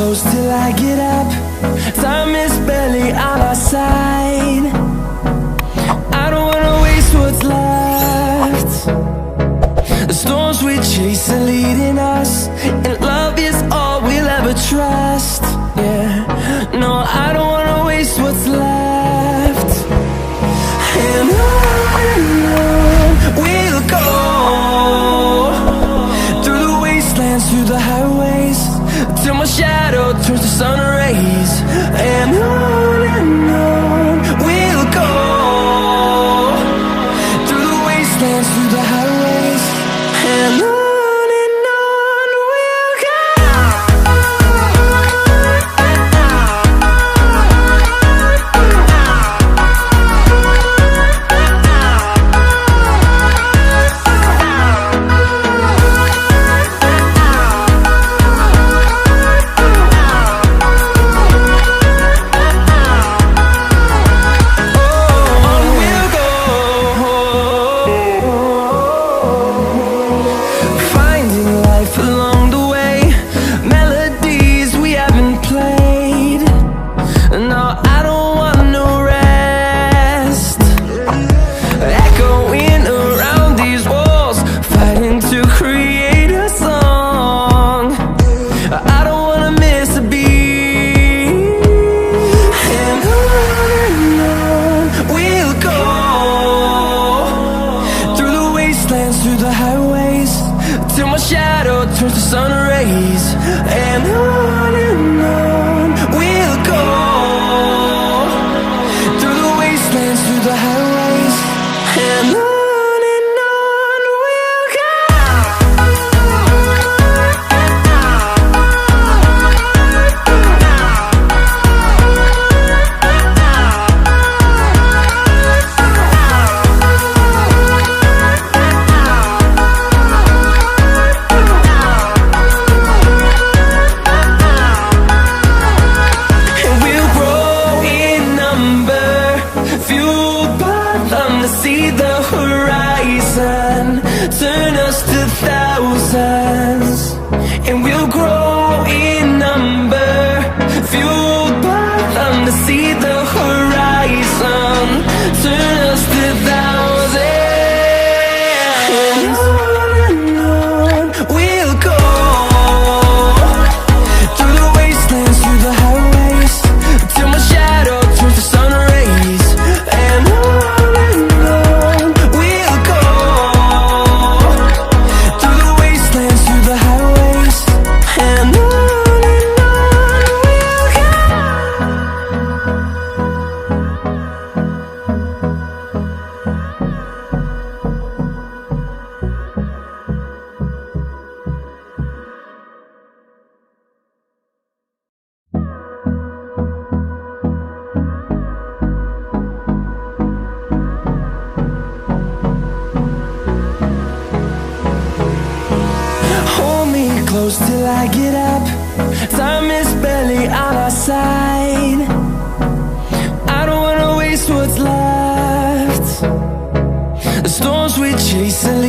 close till I get up. Time is barely on our side. I don't wanna waste what's left. The storms we chase are leading us, and love is all we'll ever trust. Yeah, no, I don't wanna waste what's left. And on we'll go, through the wastelands, through the highways, till my shadow turns to sun rays. And on we'll go, through the wastelands, through the highways, and on we'll go. Through the highways, till my shadow turns to sun rays. And on we'll go, through the wastelands, through the highways, and on we'll go. See the horizon, turn us to thousands, and we'll grow in number, fueled by them to see the horizon, turn us to thousands. And on we'll go, through the wastelands, through the highways, till my shadow turns to sun rays. And close till I get up. Time is barely on our side. I don't wanna waste what's left. The storms we chase are